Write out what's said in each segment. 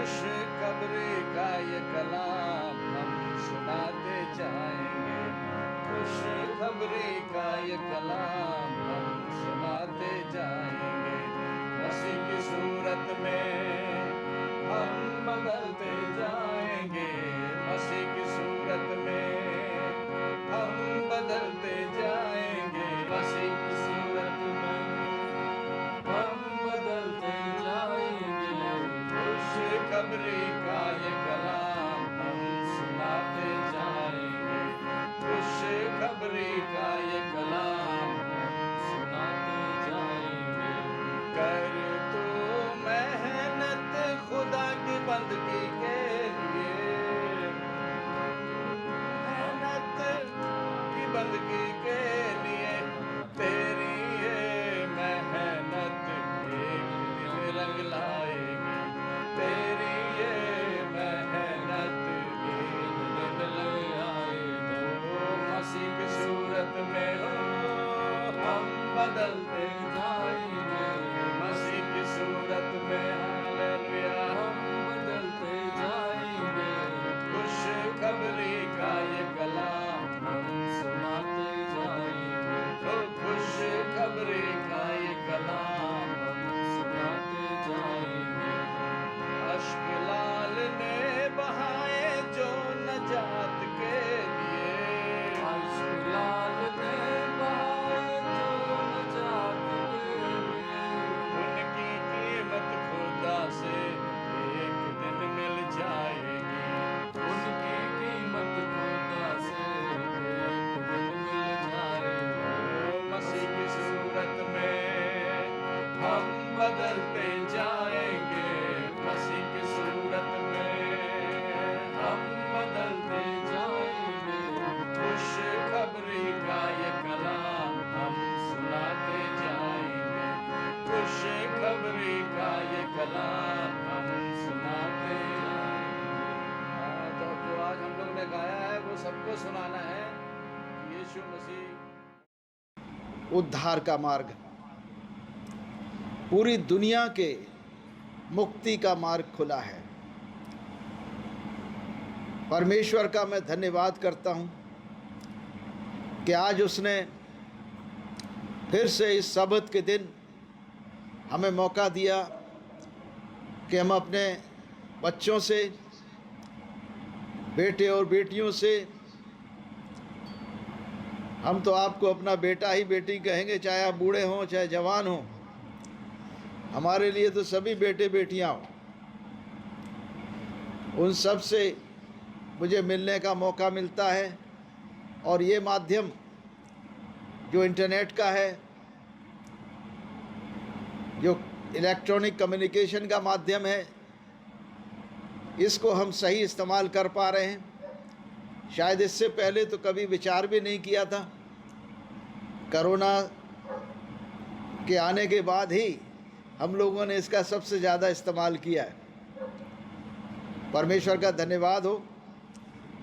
खुशखबरी का ये कलाम हम सुनाते जाएंगे। खुशखबरी का ये कलाम हम सुनाते जाएंगे। मसीह की सूरत में हम बदलते जाएंगे। मसीह की सूरत में हम बदलते जाएंगे। मसीह की सूरत में हम बदलते जाएंगे। खुशखबरी का ये कलाम हम सुनाते जाएंगे। खुशखबरी का ये कलाम हम सुनाते जाएंगे। कर तू मेहनत खुदा की बंदगी के लिए, मेहनत की बंदगी के लिए तेरी ये मेहनत एक दिन रंग लाएगी। तेरी ये मेहनत एक दिन लग आएगी। मसीह की सूरत में हम बदलते जाएंगे। मसीह की सूरत में हालेलुया हम बदलते जाएंगे। खुशखबरी का ये कलाम हम सुनाते जाएंगे। तो खुशखबरी का ये कलाम हम सुनाते जाएंगे। अश्क लाल ने बहाए जो नजात के लिए, अश्क लाल ने बहाए जो नजात के लिए, उनकी कीमत खुदा से एक दिन मिल जाएगी। उनकी कीमत खुदा से एक दिन मिल जाएगी। मसीह की सूरत में हम बदलते जाएंगे। मसीह की सूरत में हम बदलते जाएंगे। खुशखबरी का ये कलाम हम सुनाते जाएंगे। खुशखबरी का ये कलाम हम सुनाते जाएंगे। तो जो आज हम लोग ने गाया है वो सबको सुनाना है। यीशु मसीह उद्धार का मार्ग, पूरी दुनिया के मुक्ति का मार्ग खुला है। परमेश्वर का मैं धन्यवाद करता हूँ कि आज उसने फिर से इस सब्त के दिन हमें मौका दिया कि हम अपने बच्चों से, बेटे और बेटियों से, हम तो आपको अपना बेटा ही बेटी कहेंगे, चाहे आप बूढ़े हों चाहे जवान हों। हमारे लिए तो सभी बेटे बेटियां हों। उन सब से मुझे मिलने का मौका मिलता है और ये माध्यम जो इंटरनेट का है, जो इलेक्ट्रॉनिक कम्युनिकेशन का माध्यम है, इसको हम सही इस्तेमाल कर पा रहे हैं। शायद इससे पहले तो कभी विचार भी नहीं किया था। कोरोना के आने के बाद ही हम लोगों ने इसका सबसे ज़्यादा इस्तेमाल किया है। परमेश्वर का धन्यवाद हो।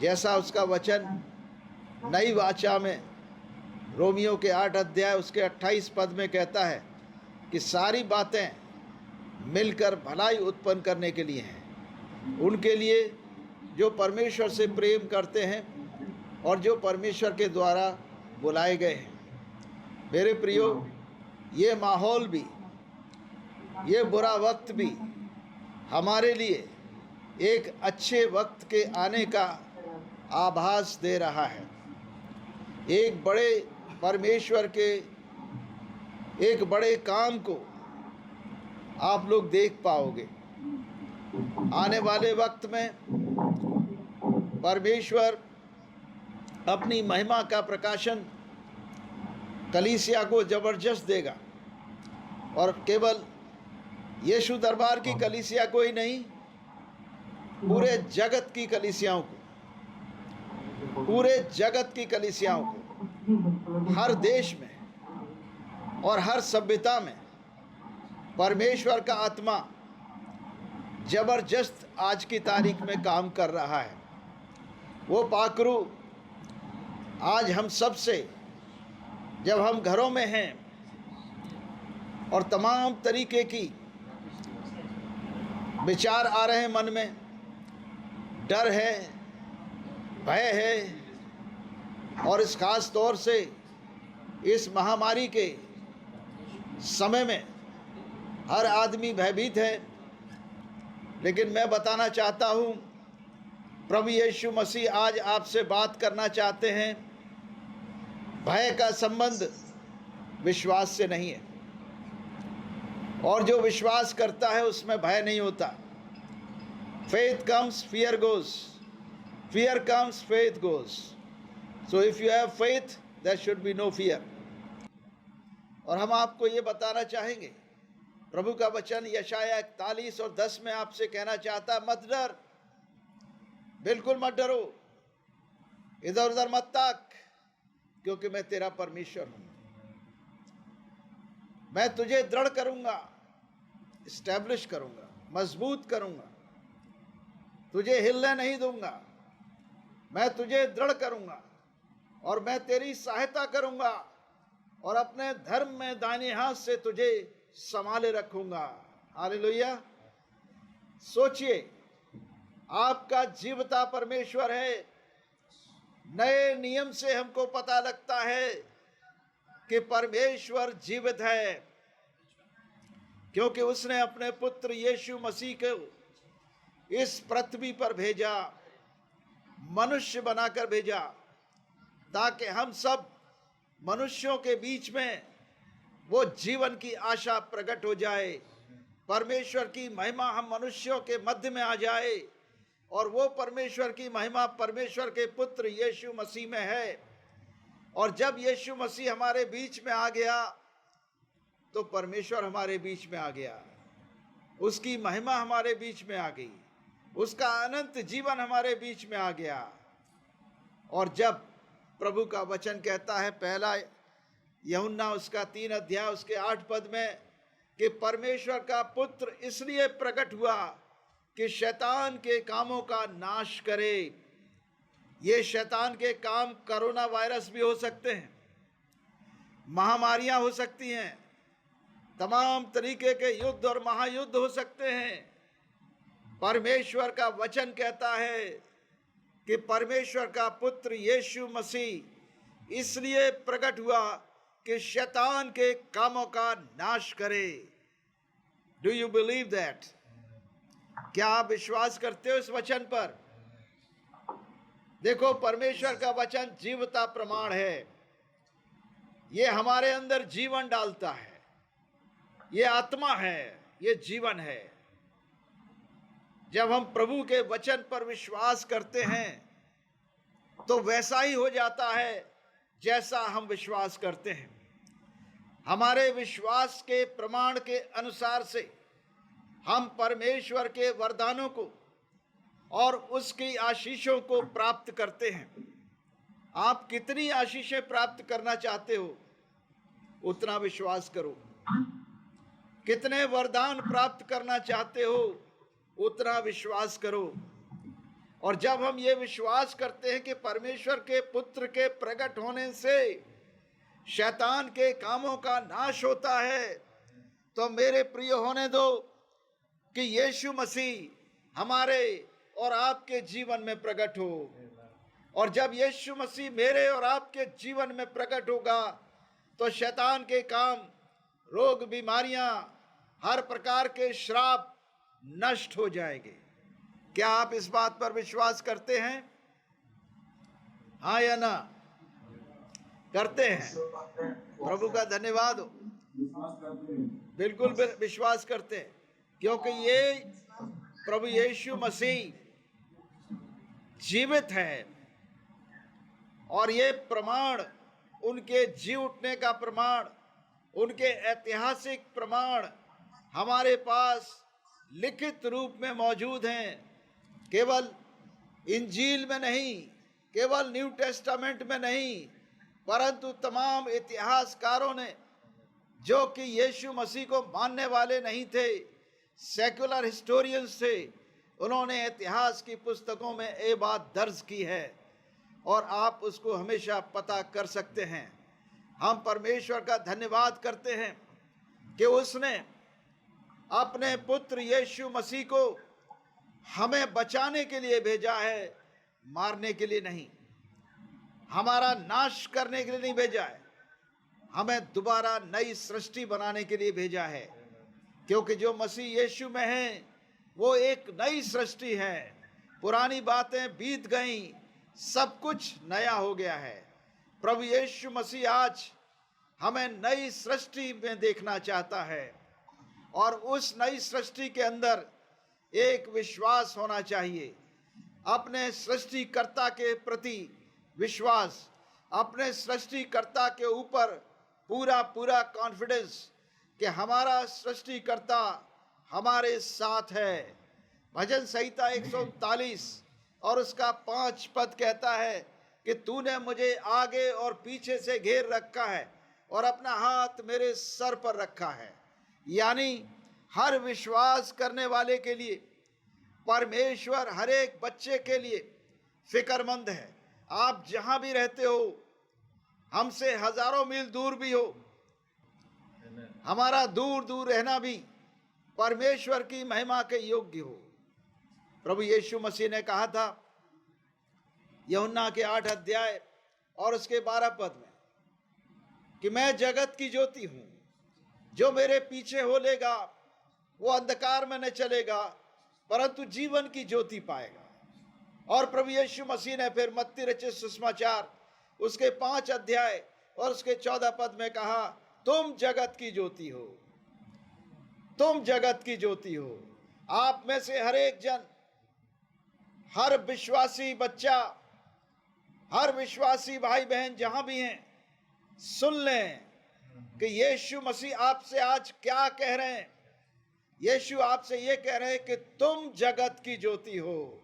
जैसा उसका वचन नई वाचा में रोमियो के 8 अध्याय उसके 28 पद में कहता है कि सारी बातें मिलकर भलाई उत्पन्न करने के लिए हैं, उनके लिए जो परमेश्वर से प्रेम करते हैं और जो परमेश्वर के द्वारा बुलाए गए हैं। मेरे प्रियो, ये माहौल भी, ये बुरा वक्त भी हमारे लिए एक अच्छे वक्त के आने का आभास दे रहा है। एक बड़े परमेश्वर के एक बड़े काम को आप लोग देख पाओगे। आने वाले वक्त में परमेश्वर अपनी महिमा का प्रकाशन कलीसिया को ज़बरदस्त देगा, और केवल यीशु दरबार की कलीसिया को ही नहीं, पूरे जगत की कलीसियाओं को, पूरे जगत की कलीसियाओं को, हर देश में और हर सभ्यता में परमेश्वर का आत्मा ज़बरदस्त आज की तारीख में काम कर रहा है। वो पाकरू आज हम सब से, जब हम घरों में हैं और तमाम तरीके की विचार आ रहे हैं मन में, डर है, भय है, और इस खास तौर से इस महामारी के समय में हर आदमी भयभीत है। लेकिन मैं बताना चाहता हूँ, प्रभु यीशु मसीह आज आपसे बात करना चाहते हैं। भय का संबंध विश्वास से नहीं है, और जो विश्वास करता है उसमें भय नहीं होता। Faith comes, fear goes. Fear comes, faith goes. So if you have faith, there should be no fear. और हम आपको ये बताना चाहेंगे, प्रभु का वचन यशाया 41 और 10 में आपसे कहना चाहता, मत डर, बिल्कुल मत डरो, इधर उधर मत ताक, क्योंकि मैं तेरा परमेश्वर हूं। मैं तुझे दृढ़ करूंगा, इस्टेब्लिश करूंगा, मजबूत करूंगा, तुझे हिलने नहीं दूंगा। मैं तुझे दृढ़ करूंगा और मैं तेरी सहायता करूंगा और अपने धर्म में दाहिने हाथ से तुझे संभाले रखूंगा। हालेलुया। सोचिए, आपका जीवता परमेश्वर है। नए नियम से हमको पता लगता है कि परमेश्वर जीवित है, क्योंकि उसने अपने पुत्र यीशु मसीह को इस पृथ्वी पर भेजा, मनुष्य बनाकर भेजा, ताकि हम सब मनुष्यों के बीच में वो जीवन की आशा प्रकट हो जाए। परमेश्वर की महिमा हम मनुष्यों के मध्य में आ जाए, और वो परमेश्वर की महिमा परमेश्वर के पुत्र यीशु मसीह में है। और जब यीशु मसीह हमारे बीच में आ गया, तो परमेश्वर हमारे बीच में आ गया, उसकी महिमा हमारे बीच में आ गई, उसका अनंत जीवन हमारे बीच में आ गया। और जब प्रभु का वचन कहता है, पहला यूहन्ना उसका 3 अध्याय उसके 8 पद में, कि परमेश्वर का पुत्र इसलिए प्रकट हुआ कि शैतान के कामों का नाश करे। ये शैतान के काम कोरोना वायरस भी हो सकते हैं, महामारियां हो सकती हैं, तमाम तरीके के युद्ध और महायुद्ध हो सकते हैं। परमेश्वर का वचन कहता है कि परमेश्वर का पुत्र यीशु मसीह इसलिए प्रकट हुआ कि शैतान के कामों का नाश करे। Do you believe that? क्या आप विश्वास करते हो इस वचन पर? देखो, परमेश्वर का वचन जीवता प्रमाण है। ये हमारे अंदर जीवन डालता है, ये आत्मा है, ये जीवन है। जब हम प्रभु के वचन पर विश्वास करते हैं, तो वैसा ही हो जाता है जैसा हम विश्वास करते हैं। हमारे विश्वास के प्रमाण के अनुसार से हम परमेश्वर के वरदानों को और उसकी आशीषों को प्राप्त करते हैं। आप कितनी आशीषें प्राप्त करना चाहते हो, उतना विश्वास करो। कितने वरदान प्राप्त करना चाहते हो, उतना विश्वास करो। और जब हम ये विश्वास करते हैं कि परमेश्वर के पुत्र के प्रकट होने से शैतान के कामों का नाश होता है, तो मेरे प्रिय होने दो कि यीशु मसीह हमारे और आपके जीवन में प्रकट हो। और जब यीशु मसीह मेरे और आपके जीवन में प्रकट होगा, तो शैतान के काम, रोग, बीमारियां, हर प्रकार के श्राप नष्ट हो जाएंगे। क्या आप इस बात पर विश्वास करते हैं? हाँ या ना? करते हैं। प्रभु का धन्यवाद हो। बिल्कुल विश्वास करते हैं, क्योंकि ये प्रभु यीशु मसीह जीवित है, और ये प्रमाण, उनके जी उठने का प्रमाण, उनके ऐतिहासिक प्रमाण हमारे पास लिखित रूप में मौजूद हैं। केवल इंजील में नहीं, केवल न्यू टेस्टामेंट में नहीं, परंतु तमाम इतिहासकारों ने, जो कि यीशु मसीह को मानने वाले नहीं थे, सेकुलर हिस्टोरियंस थे, उन्होंने इतिहास की पुस्तकों में ये बात दर्ज की है, और आप उसको हमेशा पता कर सकते हैं। हम परमेश्वर का धन्यवाद करते हैं कि उसने अपने पुत्र यीशु मसीह को हमें बचाने के लिए भेजा है, मारने के लिए नहीं। हमारा नाश करने के लिए नहीं भेजा है, हमें दोबारा नई सृष्टि बनाने के लिए भेजा है। क्योंकि जो मसीह यीशु में है वो एक नई सृष्टि है। पुरानी बातें बीत गईं, सब कुछ नया हो गया है। प्रभु यीशु मसीह आज हमें नई सृष्टि में देखना चाहता है, और उस नई सृष्टि के अंदर एक विश्वास होना चाहिए, अपने सृष्टिकर्ता के प्रति विश्वास, अपने सृष्टिकर्ता के ऊपर पूरा पूरा कॉन्फिडेंस कि हमारा सृष्टिकर्ता हमारे साथ है। भजन संहिता 139 और उसका 5 पद कहता है कि तूने मुझे आगे और पीछे से घेर रखा है और अपना हाथ मेरे सर पर रखा है। यानी हर विश्वास करने वाले के लिए परमेश्वर हर एक बच्चे के लिए फिक्रमंद है। आप जहां भी रहते हो, हमसे हजारों मील दूर भी हो, हमारा दूर दूर रहना भी परमेश्वर की महिमा के योग्य हो। प्रभु यीशु मसीह ने कहा था यूहन्ना के 8 अध्याय और उसके 12 पद में कि मैं जगत की ज्योति हूं, जो मेरे पीछे हो लेगा वो अंधकार में न चलेगा परंतु जीवन की ज्योति पाएगा। और प्रभु यीशु मसीह ने फिर मत्ती रचित सुसमाचार उसके 5 अध्याय और उसके 14 पद में कहा तुम जगत की ज्योति हो, तुम जगत की ज्योति हो। आप में से हर एक जन, हर विश्वासी बच्चा, हर विश्वासी भाई बहन जहां भी हैं, सुन लें कि यीशु मसीह आपसे आज क्या कह रहे हैं। यीशु आपसे ये कह रहे हैं कि तुम जगत की ज्योति हो।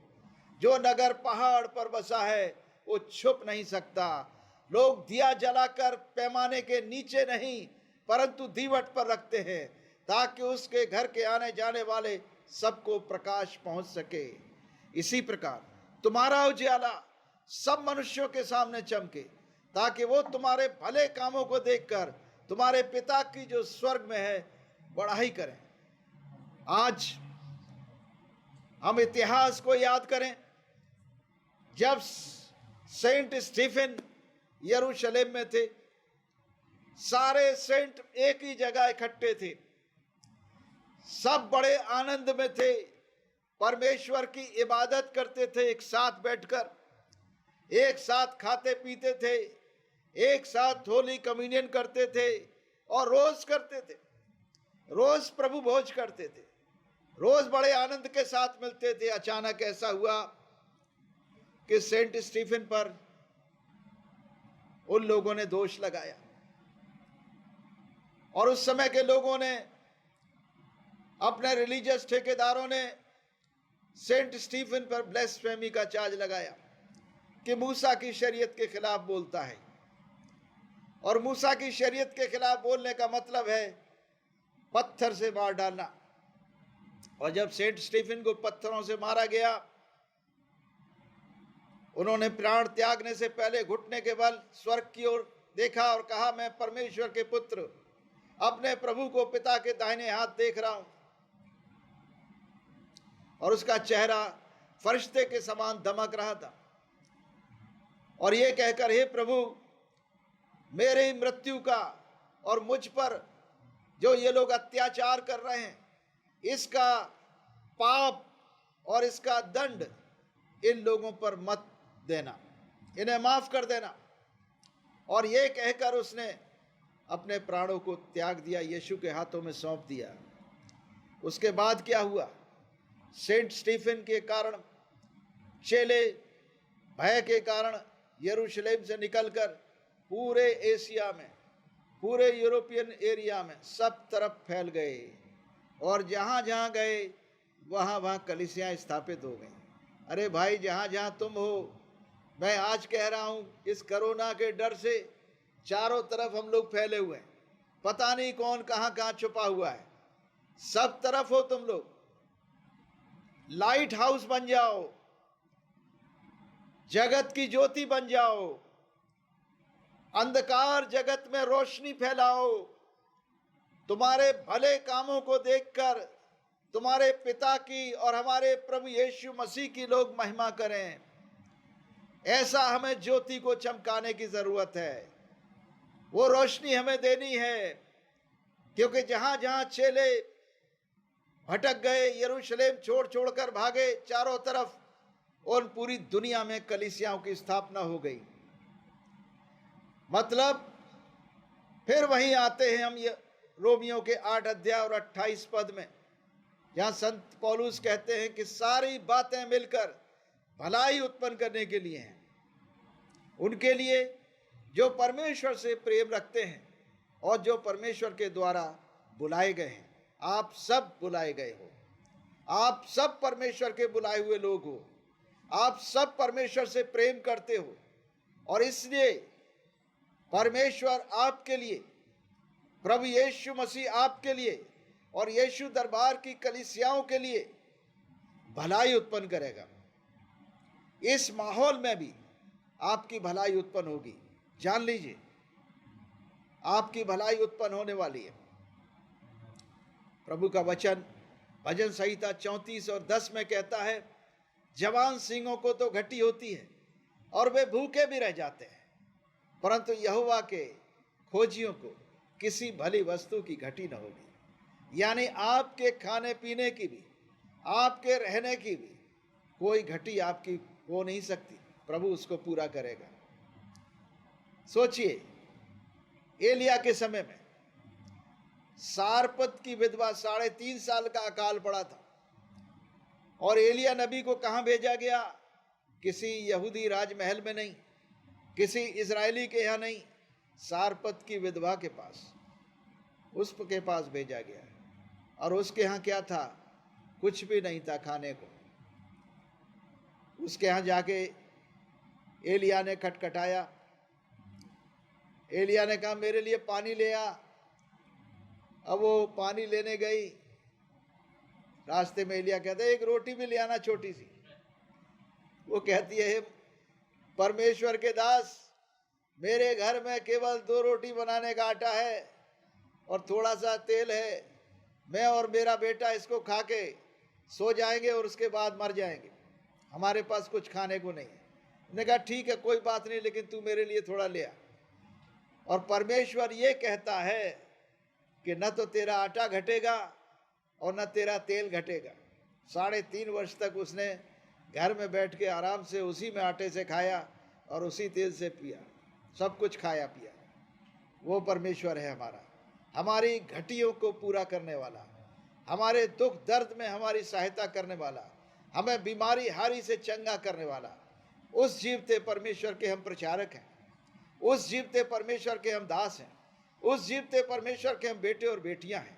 जो नगर पहाड़ पर बसा है वो छुप नहीं सकता। लोग दिया जलाकर पैमाने के नीचे नहीं परंतु दीवट पर रखते हैं ताकि उसके घर के आने जाने वाले सबको प्रकाश पहुंच सके। इसी प्रकार तुम्हारा उजियाला सब मनुष्यों के सामने चमके ताकि वो तुम्हारे भले कामों को देखकर तुम्हारे पिता की जो स्वर्ग में है बढ़ाई करें। आज हम इतिहास को याद करें, जब सेंट स्टीफन यरूशलेम में थे, सारे सेंट एक ही जगह इकट्ठे थे, सब बड़े आनंद में थे, परमेश्वर की इबादत करते थे, एक साथ बैठकर एक साथ खाते पीते थे, एक साथ होली कम्युनियन करते थे और रोज करते थे, रोज प्रभु भोज करते थे, रोज बड़े आनंद के साथ मिलते थे। अचानक ऐसा हुआ कि सेंट स्टीफन पर उन लोगों ने दोष लगाया और उस समय के लोगों ने, अपने रिलीजियस ठेकेदारों ने सेंट स्टीफन पर ब्लेस्फेमी का चार्ज लगाया कि मूसा की शरीयत के खिलाफ बोलता है। और मूसा की शरीयत के खिलाफ बोलने का मतलब है पत्थर से मार डालना। और जब सेंट स्टीफन को पत्थरों से मारा गया, उन्होंने प्राण त्यागने से पहले घुटने के बल स्वर्ग की ओर देखा और कहा मैं परमेश्वर के पुत्र अपने प्रभु को पिता के दाहिने हाथ देख रहा हूं। और उसका चेहरा फरिश्ते के समान दमक रहा था और यह कहकर हे प्रभु, मेरी मृत्यु का और मुझ पर जो ये लोग अत्याचार कर रहे हैं, इसका पाप और इसका दंड इन लोगों पर मत देना, इन्हें माफ कर देना। और ये कहकर उसने अपने प्राणों को त्याग दिया, यीशु के हाथों में सौंप दिया। उसके बाद क्या हुआ? सेंट स्टीफन के कारण चेले भय के कारण यरूशलेम से निकलकर पूरे एशिया में, पूरे यूरोपियन एरिया में सब तरफ फैल गए और जहाँ जहाँ गए वहाँ वहाँ कलीसियाँ स्थापित हो गई। अरे भाई, जहाँ जहाँ तुम हो, मैं आज कह रहा हूँ, इस कोरोना के डर से चारों तरफ हम लोग फैले हुए हैं, पता नहीं कौन कहाँ कहाँ छुपा हुआ है। सब तरफ हो तुम लोग, लाइट हाउस बन जाओ, जगत की ज्योति बन जाओ, अंधकार जगत में रोशनी फैलाओ। तुम्हारे भले कामों को देखकर तुम्हारे पिता की और हमारे प्रभु यीशु मसीह की लोग महिमा करें। ऐसा हमें ज्योति को चमकाने की जरूरत है, वो रोशनी हमें देनी है, क्योंकि जहां जहां चेले भटक गए, यरूशलेम छोड़ छोड़कर भागे चारों तरफ, और पूरी दुनिया में कलीसियाओं की स्थापना हो गई। मतलब फिर वहीं आते हैं हम ये रोमियो के 8 अध्याय और 28 पद में, जहां संत पौलुस कहते हैं कि सारी बातें मिलकर भलाई उत्पन्न करने के लिए हैं, उनके लिए जो परमेश्वर से प्रेम रखते हैं और जो परमेश्वर के द्वारा बुलाए गए हैं। आप सब बुलाए गए हो, आप सब परमेश्वर के बुलाए हुए लोग हो, आप सब परमेश्वर से प्रेम करते हो, और इसलिए परमेश्वर आपके लिए, प्रभु यीशु मसीह आपके लिए और यीशु दरबार की कलीसियाओं के लिए भलाई उत्पन्न करेगा। इस माहौल में भी आपकी भलाई उत्पन्न होगी। जान लीजिए, आपकी भलाई उत्पन्न होने वाली है। प्रभु का वचन भजन संहिता 34 और 10 में कहता है, जवान सिंहों को तो घटी होती है और वे भूखे भी रह जाते हैं, परंतु यहोवा के खोजियों को किसी भली वस्तु की घटी न होगी। यानी आपके खाने पीने की भी, आपके रहने की भी कोई घटी आपकी हो नहीं सकती, प्रभु उसको पूरा करेगा। सोचिए, एलिया के समय में सारपत की विधवा 3.5 साल का अकाल पड़ा था, और एलिया नबी को कहां भेजा गया? किसी यहूदी राजमहल में नहीं, किसी इजरायली के यहाँ नहीं, सारपत की विधवा के पास, उसके पास भेजा गया। और उसके यहाँ क्या था? कुछ भी नहीं था खाने को। उसके यहाँ जाके एलिया ने खटखटाया। एलिया ने कहा, मेरे लिए पानी ले आ। अब वो पानी लेने गई, रास्ते में एलिया कहता है, एक रोटी भी ले आना छोटी सी। वो कहती है, परमेश्वर के दास, मेरे घर में केवल 2 रोटी बनाने का आटा है और थोड़ा सा तेल है, मैं और मेरा बेटा इसको खा के सो जाएंगे और उसके बाद मर जाएंगे, हमारे पास कुछ खाने को नहीं है। उसने कहा, ठीक है, कोई बात नहीं, लेकिन तू मेरे लिए थोड़ा ले आ। और परमेश्वर ये कहता है कि न तो तेरा आटा घटेगा और न तेरा तेल घटेगा। 3.5 वर्ष तक उसने घर में बैठ के आराम से उसी में आटे से खाया और उसी तेल से पिया, सब कुछ खाया पिया। वो परमेश्वर है हमारा, हमारी घटियों को पूरा करने वाला, हमारे दुख दर्द में हमारी सहायता करने वाला, हमें बीमारी हारी से चंगा करने वाला। उस जीवते परमेश्वर के हम प्रचारक हैं, उस जीवते परमेश्वर के हम दास हैं, उस जीवते परमेश्वर के हम बेटे और बेटियां हैं।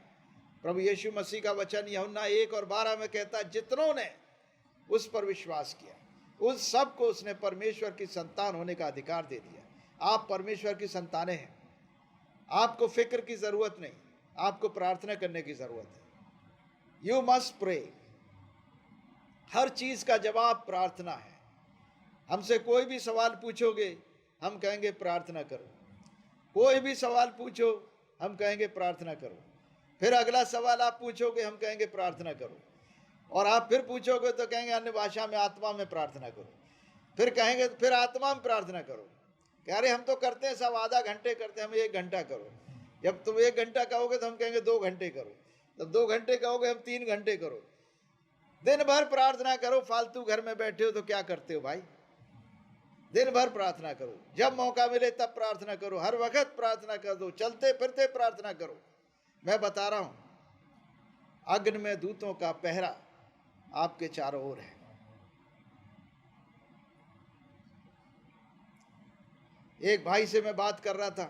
प्रभु यीशु मसीह का वचन यूहन्ना 1 और 12 में कहता है, जितनों ने उस पर विश्वास किया उन सब को उसने परमेश्वर की संतान होने का अधिकार दे दिया। आप परमेश्वर की संतानें हैं। आपको फिक्र की जरूरत नहीं, आपको प्रार्थना करने की जरूरत है। You must pray. हर चीज का जवाब प्रार्थना है। हमसे कोई भी सवाल पूछोगे, हम कहेंगे प्रार्थना करो। कोई भी सवाल पूछो, हम कहेंगे प्रार्थना करो। फिर अगला सवाल आप पूछोगे, हम कहेंगे प्रार्थना करो। और आप फिर पूछोगे तो कहेंगे अन्य भाषा में, आत्मा में प्रार्थना करो। फिर कहेंगे फिर आत्मा में प्रार्थना करो। कह रहे हम तो करते हैं सब आधा घंटे करते हैं, हम 1 घंटा करो। जब तुम 1 घंटा कहोगे तो हम कहेंगे 2 घंटे करो। तब 2 घंटे कहोगे, हम 3 घंटे करो। दिन भर प्रार्थना करो। फालतू घर में बैठे हो तो क्या करते हो भाई? दिन भर प्रार्थना करो, जब मौका मिले तब प्रार्थना करो, हर वक्त प्रार्थना कर दो, चलते फिरते प्रार्थना करो। मैं बता रहा हूं, अग्नि में दूतों का पहरा आपके चारों ओर है। एक भाई से मैं बात कर रहा था,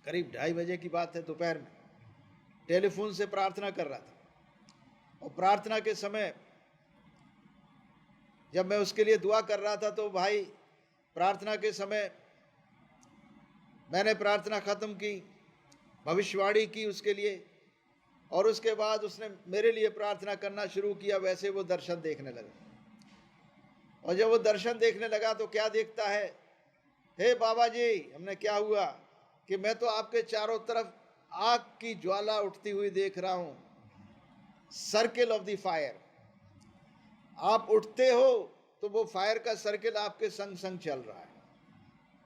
करीब 2:30 बजे की बात है, दोपहर में टेलीफोन से प्रार्थना कर रहा था। और प्रार्थना के समय जब मैं उसके लिए दुआ कर रहा था तो भाई प्रार्थना के समय मैंने प्रार्थना ख़त्म की, भविष्यवाणी की उसके लिए, और उसके बाद उसने मेरे लिए प्रार्थना करना शुरू किया। वैसे वो दर्शन देखने लगा। और जब वो दर्शन देखने लगा तो क्या देखता है, हे बाबा जी, हमने क्या हुआ कि मैं तो आपके चारों तरफ आग की ज्वाला उठती हुई देख रहा हूँ, सर्किल ऑफ द फायर। आप उठते हो तो वो फायर का सर्किल आपके संग संग चल रहा है।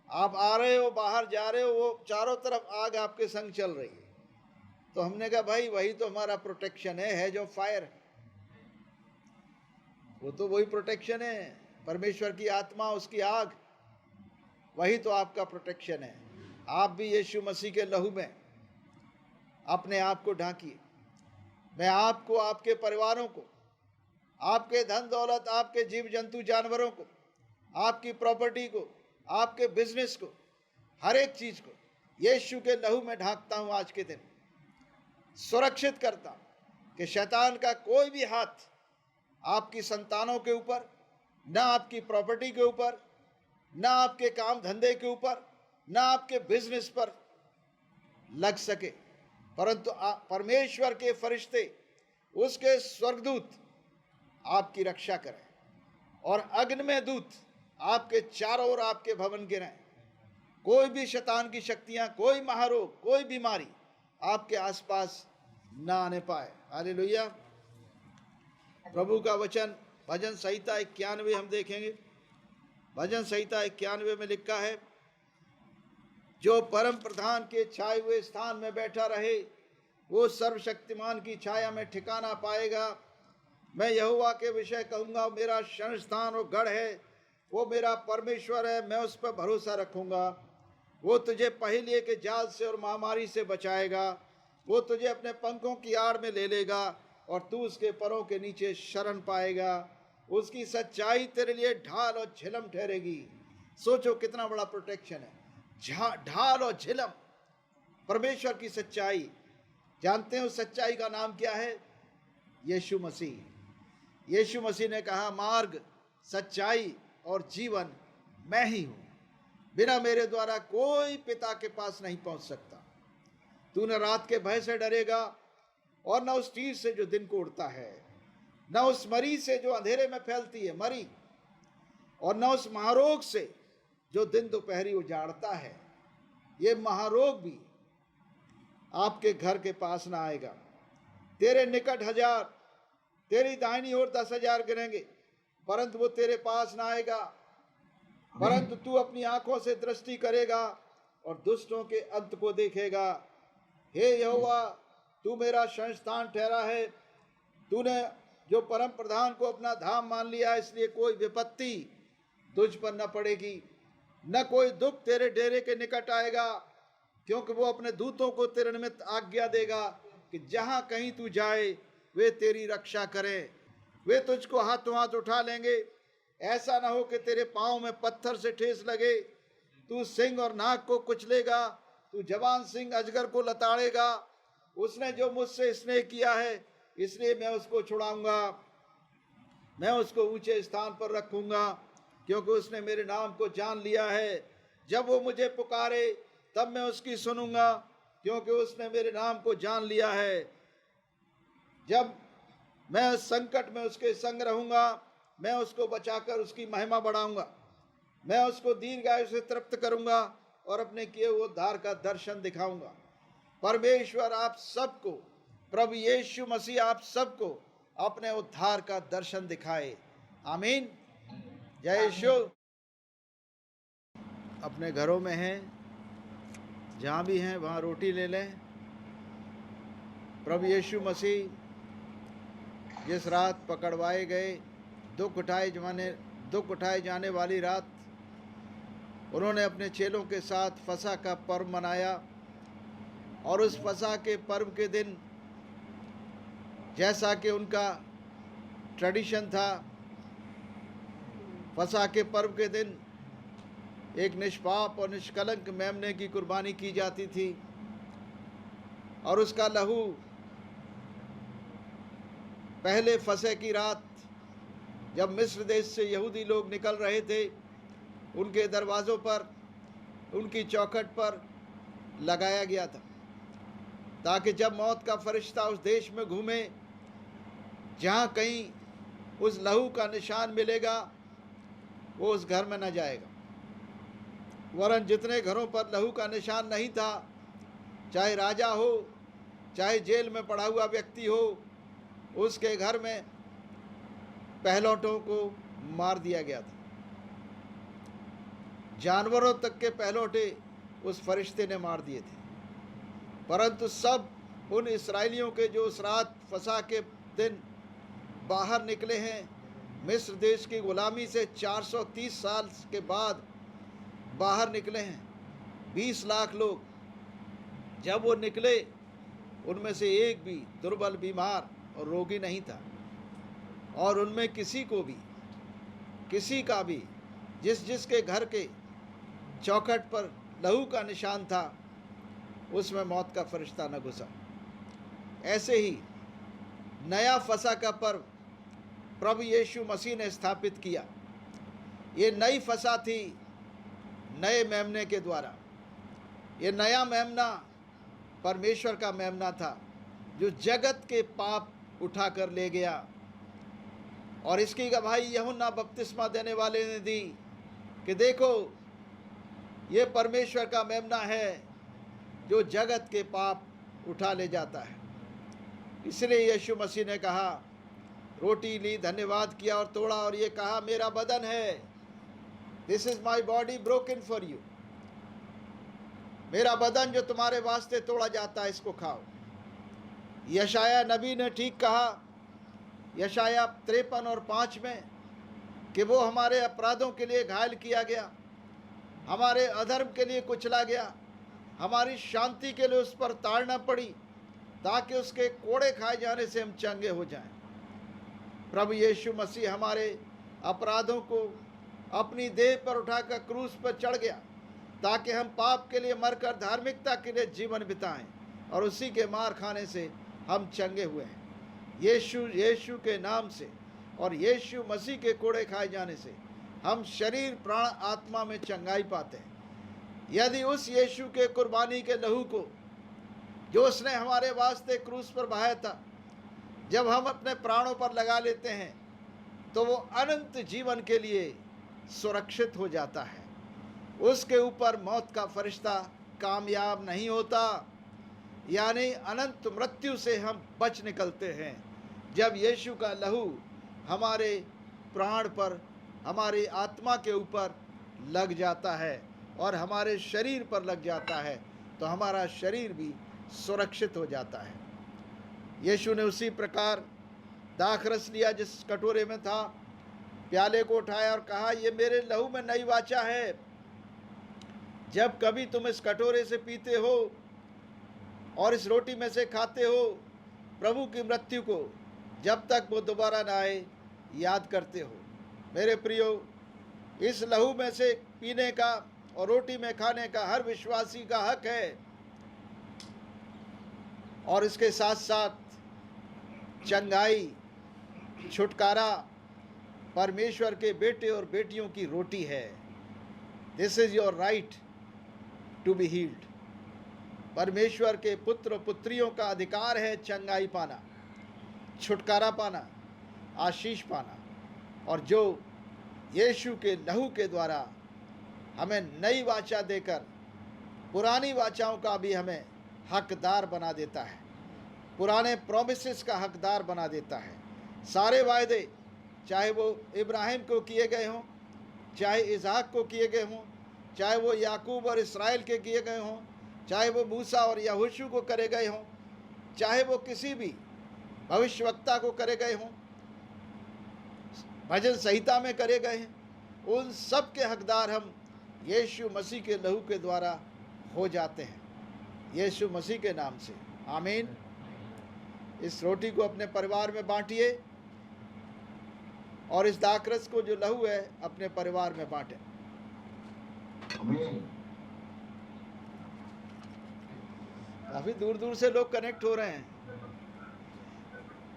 आप आ रहे हो, बाहर जा रहे हो, वो चारों तरफ आग आपके संग चल रही है। तो हमने कहा भाई वही तो हमारा प्रोटेक्शन है जो फायर, वो तो वही प्रोटेक्शन है, परमेश्वर की आत्मा, उसकी आग, वही तो आपका प्रोटेक्शन है। आप भी यीशु मसीह के लहू में अपने आप को ढांकिए। मैं आपको, आपके परिवारों को, आपके धन दौलत, आपके जीव जंतु जानवरों को, आपकी प्रॉपर्टी को, आपके बिजनेस को, हर एक चीज को यीशु के लहू में ढांकता हूं। आज के दिन सुरक्षित करता हूं कि शैतान का कोई भी हाथ आपकी संतानों के ऊपर, ना आपकी प्रॉपर्टी के ऊपर, ना आपके काम धंधे के ऊपर, ना आपके बिजनेस पर लग सके, परंतु परमेश्वर के फरिश्ते, उसके स्वर्गदूत आपकी रक्षा करें और अग्निमय दूत आपके चारों ओर आपके भवन गिरें। कोई भी शैतान की शक्तियां, कोई महारोग, कोई बीमारी आपके आसपास ना आने पाए। हालेलुया। प्रभु का वचन भजन संहिता 91 हम देखेंगे। भजन संहिता 91 में लिखा है, जो परम प्रधान के छाए हुए स्थान में बैठा रहे वो सर्वशक्तिमान की छाया में ठिकाना पाएगा। मैं यहोवा के विषय कहूँगा, मेरा शरण स्थान और गढ़ है, वो मेरा परमेश्वर है, मैं उस पर भरोसा रखूँगा। वो तुझे पहेलिए के जाल से और महामारी से बचाएगा। वो तुझे अपने पंखों की आड़ में ले लेगा और तू उसके परों के नीचे शरण पाएगा। उसकी सच्चाई तेरे लिए ढाल और झिलम ठहरेगी। सोचो कितना बड़ा प्रोटेक्शन है, ढाल और झिलम, परमेश्वर की सच्चाई। जानते हो सच्चाई का नाम क्या है? यीशु मसीह। यीशु मसीह ने कहा, मार्ग, सच्चाई और जीवन मैं ही हूं, बिना मेरे द्वारा कोई पिता के पास नहीं पहुंच सकता। तू न रात के भय से डरेगा और न उस तीर से जो दिन को उड़ता है, न उस मरी से जो अंधेरे में फैलती है, मरी, और न उस महारोग से जो दिन दोपहरी उजाड़ता है। ये महारोग भी आपके घर के पास ना आएगा। तेरे निकट 1000, तेरी दाहिनी ओर 10,000 गिरेंगे, परंतु वो तेरे पास ना आएगा। परंतु तू अपनी आंखों से दृष्टि करेगा और दुष्टों के अंत को देखेगा। हे यहोवा, तू मेरा शरण स्थान ठहरा है। तूने जो परम प्रधान को अपना धाम मान लिया, इसलिए कोई विपत्ति तुझ पर न पड़ेगी, न कोई दुख तेरे डेरे के निकट आएगा, क्योंकि वो अपने दूतों को तेरे निमित्त आज्ञा देगा कि जहां कहीं तू जाए वे तेरी रक्षा करें। वे तुझको हाथों हाथ उठा लेंगे, ऐसा ना हो कि तेरे पांव में पत्थर से ठेस लगे। तू सिंह और नाग को कुचलेगा, तू जवान सिंह अजगर को लताड़ेगा। उसने जो मुझसे स्नेह किया है, इसलिए मैं उसको छुड़ाऊंगा। मैं उसको ऊंचे स्थान पर रखूंगा, क्योंकि उसने मेरे नाम को जान लिया है। जब वो मुझे पुकारे तब मैं उसकी सुनूंगा, क्योंकि उसने मेरे नाम को जान लिया है। जब मैं उस संकट में उसके संग रहूंगा, मैं उसको बचाकर उसकी महिमा बढ़ाऊंगा। मैं उसको दीर्घायु से तृप्त करूंगा और अपने किए हुए उद्धार का दर्शन दिखाऊंगा। परमेश्वर आप सबको, प्रभु यीशु मसीह आप सबको अपने उद्धार का दर्शन दिखाए। आमीन। जय यीशु। अपने घरों में हैं, जहाँ भी हैं वहाँ रोटी ले लें। प्रभु यीशु मसीह जिस रात पकड़वाए गए, दुख उठाए जाने वाली रात, उन्होंने अपने चेलों के साथ फसह का पर्व मनाया। और उस फसह के पर्व के दिन, जैसा कि उनका ट्रेडिशन था, फसह के पर्व के दिन एक निष्पाप और निष्कलंक मेमने की कुर्बानी की जाती थी, और उसका लहू पहले फसह की रात जब मिस्र देश से यहूदी लोग निकल रहे थे, उनके दरवाज़ों पर, उनकी चौखट पर लगाया गया था, ताकि जब मौत का फरिश्ता उस देश में घूमे, जहाँ कहीं उस लहू का निशान मिलेगा, वो उस घर में न जाएगा। वरन जितने घरों पर लहू का निशान नहीं था, चाहे राजा हो, चाहे जेल में पड़ा हुआ व्यक्ति हो, उसके घर में पहलौठों को मार दिया गया था। जानवरों तक के पहलौठे उस फरिश्ते ने मार दिए थे। परंतु सब उन इस्राएलियों के जो उस रात फसह के दिन बाहर निकले हैं, मिस्र देश की गुलामी से 430 साल के बाद बाहर निकले हैं, 20 लाख लोग, जब वो निकले उनमें से एक भी दुर्बल, बीमार और रोगी नहीं था। और उनमें किसी का भी जिसके घर के चौखट पर लहू का निशान था, उसमें मौत का फरिश्ता न घुसा। ऐसे ही नया फसह का पर्व प्रभु यीशु मसीह ने स्थापित किया। ये नई फसह थी नए मेमने के द्वारा। ये नया मेमना परमेश्वर का मेमना था जो जगत के पाप उठा कर ले गया। और इसकी गवाही यूहन्ना बपतिस्मा देने वाले ने दी कि देखो, ये परमेश्वर का मेमना है जो जगत के पाप उठा ले जाता है। इसलिए यीशु मसीह ने कहा, रोटी ली, धन्यवाद किया और तोड़ा और ये कहा, मेरा बदन है, this is my body broken for you. मेरा बदन जो तुम्हारे वास्ते तोड़ा जाता है, इसको खाओ। यशाया नबी ने ठीक कहा, यशाया 53 और 5 में, कि वो हमारे अपराधों के लिए घायल किया गया, हमारे अधर्म के लिए कुचला गया, हमारी शांति के लिए उस पर ताड़ना पड़ी, ताकि उसके कोड़े खाए जाने से हम चंगे हो जाएं। प्रभु यीशु मसीह हमारे अपराधों को अपनी देह पर उठाकर क्रूस पर चढ़ गया, ताकि हम पाप के लिए मरकर धार्मिकता के लिए जीवन बिताएं, और उसी के मार खाने से हम चंगे हुए हैं। यीशु के नाम से और यीशु मसीह के कोड़े खाए जाने से हम शरीर, प्राण, आत्मा में चंगाई पाते हैं। यदि उस यीशु के कुर्बानी के लहू को जो उसने हमारे वास्ते क्रूस पर बहाया था, जब हम अपने प्राणों पर लगा लेते हैं, तो वो अनंत जीवन के लिए सुरक्षित हो जाता है। उसके ऊपर मौत का फरिश्ता कामयाब नहीं होता, यानी अनंत मृत्यु से हम बच निकलते हैं जब यीशु का लहू हमारे प्राण पर, हमारी आत्मा के ऊपर लग जाता है और हमारे शरीर पर लग जाता है, तो हमारा शरीर भी सुरक्षित हो जाता है। यीशु ने उसी प्रकार दाखरस लिया जिस कटोरे में था, प्याले को उठाया और कहा, ये मेरे लहू में नई वाचा है। जब कभी तुम इस कटोरे से पीते हो और इस रोटी में से खाते हो, प्रभु की मृत्यु को जब तक वो दोबारा न आए याद करते हो। मेरे प्रियो, इस लहू में से पीने का और रोटी में खाने का हर विश्वासी का हक है, और इसके साथ साथ चंगाई, छुटकारा परमेश्वर के बेटे और बेटियों की रोटी है। This is your right to be healed. परमेश्वर के पुत्र और पुत्रियों का अधिकार है चंगाई पाना, छुटकारा पाना, आशीष पाना, और जो यीशु के लहू के द्वारा हमें नई वाचा देकर पुरानी वाचाओं का भी हमें हकदार बना देता है, पुराने प्रोमिसेस का हकदार बना देता है। सारे वायदे, चाहे वो इब्राहिम को किए गए हों, चाहे इसहाक को किए गए हों, चाहे वो याकूब और इसराइल के किए गए हों, चाहे वो मूसा और यहोशू को करे गए हों, चाहे वो किसी भी भविष्यवक्ता को करे गए हों, भजन संहिता में करे गए हैं, उन सब के हकदार हम यीशु मसीह के लहू के द्वारा हो जाते हैं, यीशु मसीह के नाम से। आमीन। इस रोटी को अपने परिवार में बांटिए और इस दाखरस को जो लहू है अपने परिवार में बांटें। काफी दूर दूर से लोग कनेक्ट हो रहे हैं।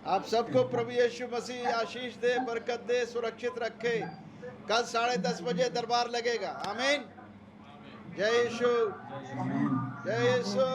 आप सबको प्रभु यीशु मसीह आशीष दे, बरकत दे, सुरक्षित रखे। कल 10:30 बजे दरबार लगेगा। आमीन। जय यीशु, जय यीशु।